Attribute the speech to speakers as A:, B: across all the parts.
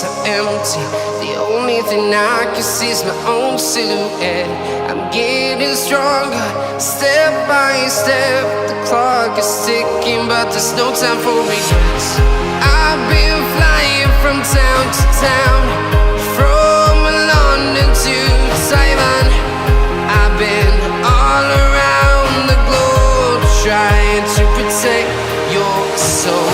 A: so empty. The only thing I can see is my own silhouette. I'm getting stronger, step by step. The clock is ticking, but there's no time for regrets. I've been flying from town to town, from London to Taiwan. I've been all around the globe, trying to protect your soul.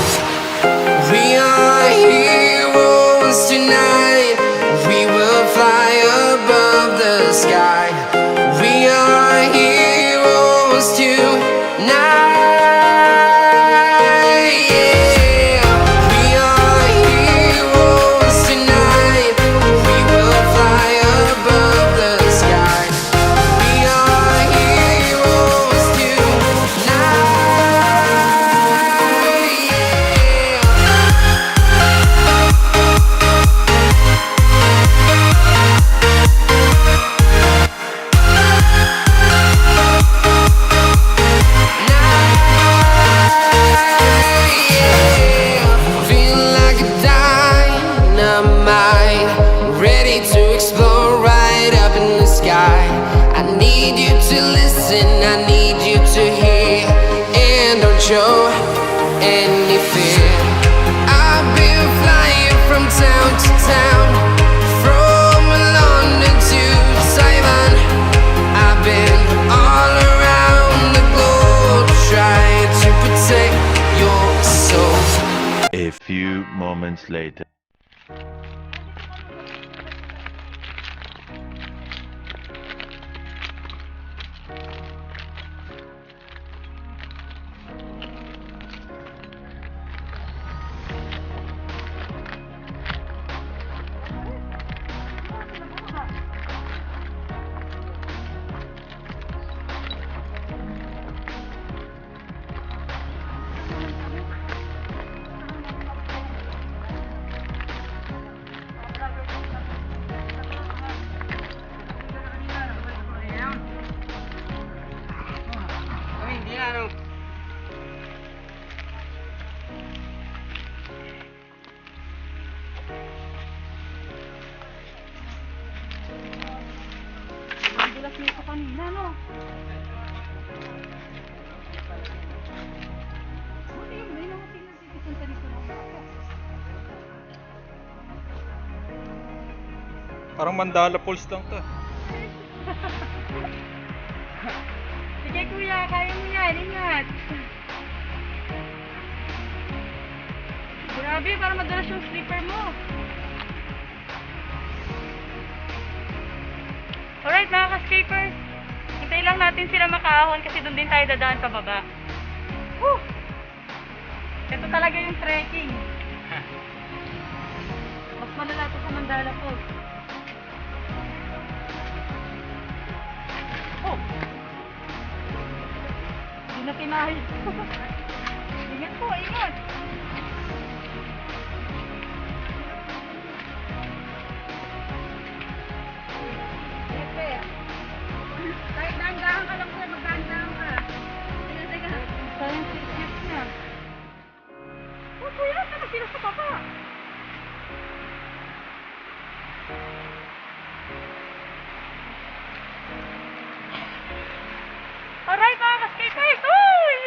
A: We are heroes tonight. We will fly above the sky. We are heroes tonight. Yeah. We are heroes tonight. We will fly above the sky. We are heroes tonight. Feeling like a dynamite, ready to explode right up in the sky. I need you to listen, I need you to hear, and don't show any fear. I've been flying from town to town, from London to Taiwan. I've been all around the globe, trying to protect your soul.
B: A few moments later.
C: Bilas nito kanina, no? Buti yung may mga tingnan sa dito ng bako.
D: Parang Mandala Falls lang to.
C: Sige kuya, kaya mo yan, ingat. Grabe, para madalas yung slipper mo. Alright mga ka-scapers, hintay lang natin sila makaahon kasi doon din tayo dadaan pababa. Woo! Ito talaga yung trekking. Mas malala to sa Mandala Falls. Oh! Hindi na tinahi. Ingat po, ingat! Kahit dahan-dahan ka lang po, magdahan-dahan ka. Teka. Sayang sisip niya. Oh, kuya, saan na sila sa baba? Alright mga ka-skaters! Uy!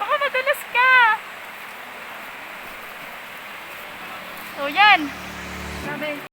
C: Baka madulas ka! So yan! Grabe.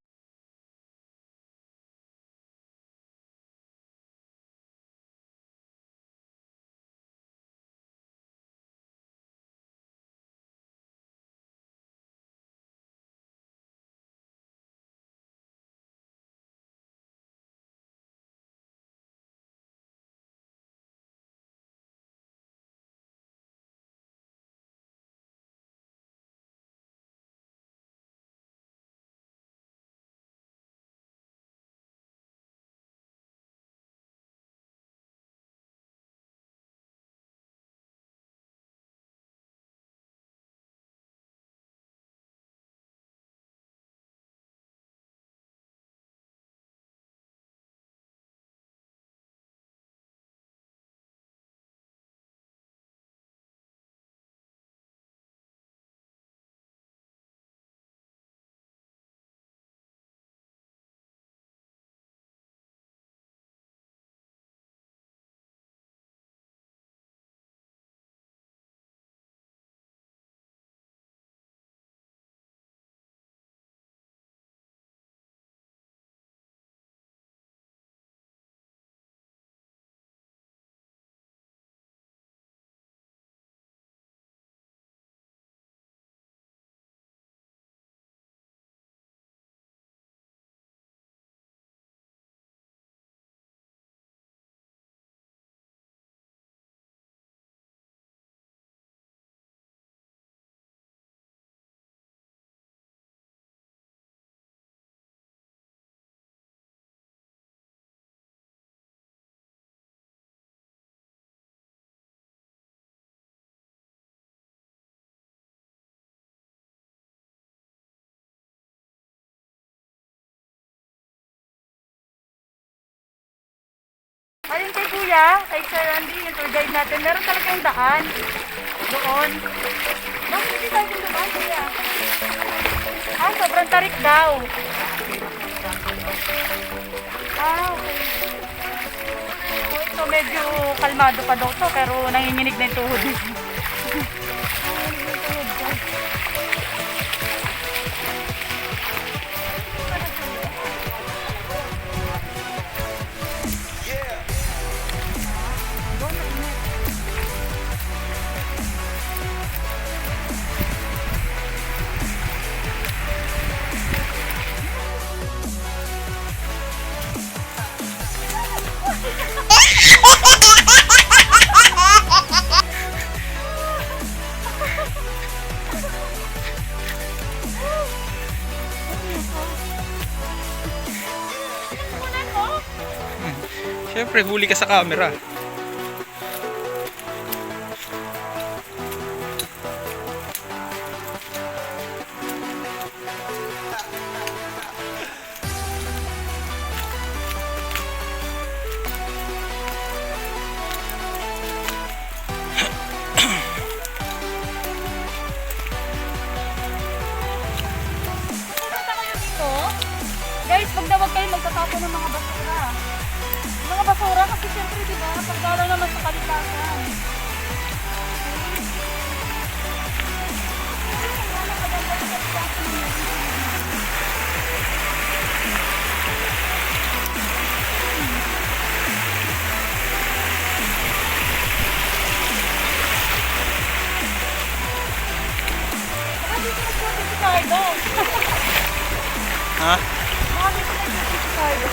C: Ayun kay Kuya, kay Sir Andy, yung tour guide natin. Meron talaga yung daan. Doon. Bakit hindi tayo kung dumaan, Kuya? Ah, sobrang tarik daw. Ah, okay. So, medyo kalmado pa daw to, pero nanginginig na yung tuhod. Nanginginig na yung tuhod ko.
D: Siyempre, huli ka sa camera.
C: Punta kayo dito. Guys, wag na wag kayo magtatapon ng mga basura. Mga basura kasi siyempre, di ba, pagdala naman sa kalikasan. Baka dito nagpunta si Cardo.
D: Ha?
C: Baka dito nagpunta si Cardo.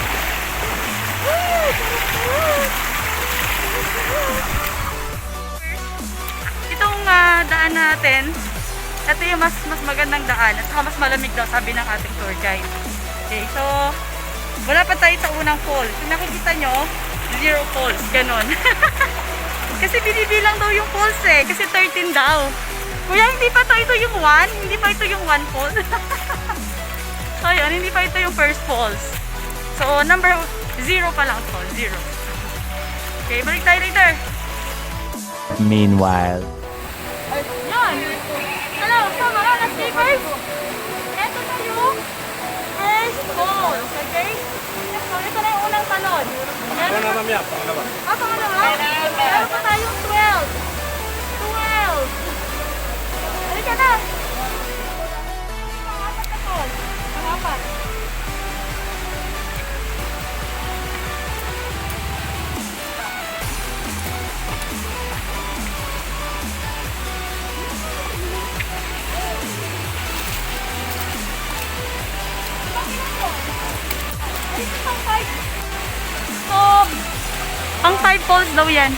C: Itong daan natin, ito yung mas magandang daan at saka mas malamig daw, sabi ng ating tour guide. Okay, so wala pa tayo sa unang falls. Kung nakikita nyo, 0 falls, ganun. Kasi binibilang daw yung falls eh, kasi 13 daw. Kuya, hindi pa ito yung 1? Hindi pa ito yung 1 falls? So yun, hindi pa ito yung first falls. So number 0 pa lang to, 0. Okay, balik tayo later.
B: Meanwhile.
C: Yan. Hello, so mga ka-sleepers. Ito na yung first falls, okay? So ito na yung unang talon.
D: Ano na mamaya? Pangalawa.
C: Ah, pangalawa? Meron pa tayong 12. 12. Halika na. Mga apat na falls. Mga apat. So, ang 5 falls daw yan.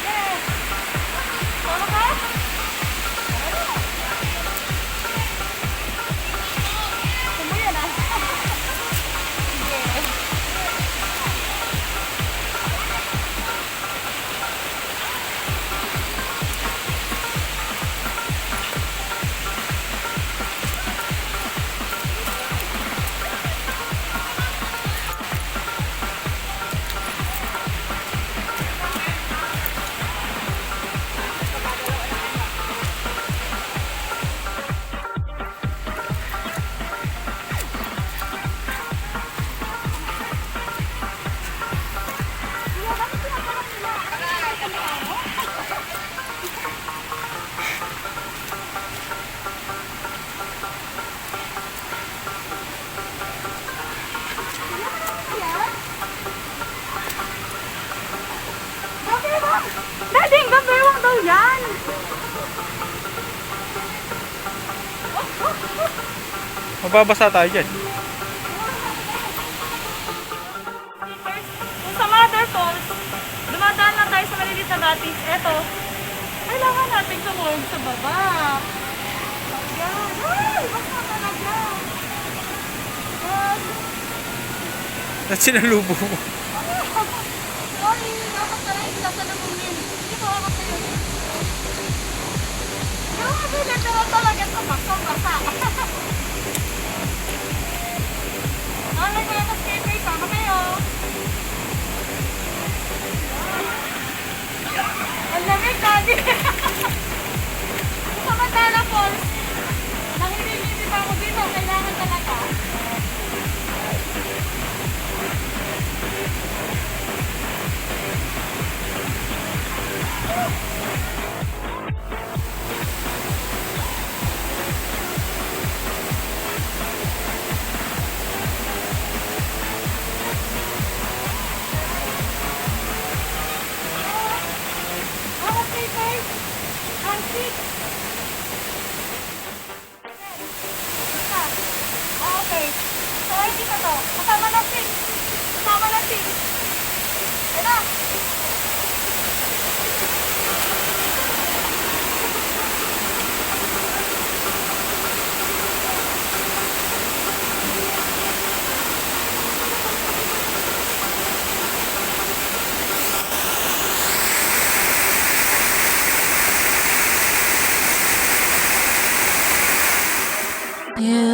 C: Yes! Tama ka? Tumo yan ah. Sige. Dading, gabewang daw yan.
D: Mababasa tayo dyan.
C: Kung sa Mother Falls, dumadaan lang tayo sa maliliit na batis. Eto, kailangan natin tumulog sa baba. Ayan. Ay, basta talaga.
D: At sinalubo mo.
C: Sorry, dapat talaga sa lamunin. Hindi ko ako sa'yo. Yung kabila naman talaga sa basa. Alay ko yung skipper, sama kayo. Ang lamig, daddy. Sa Mandala Falls, nanginginig pa ako dito, kailangan talaga. Okay, guys. Ang seat. Okay. So, ay dito to. Kasama na seat. Kasama na seat. Yan na.
A: You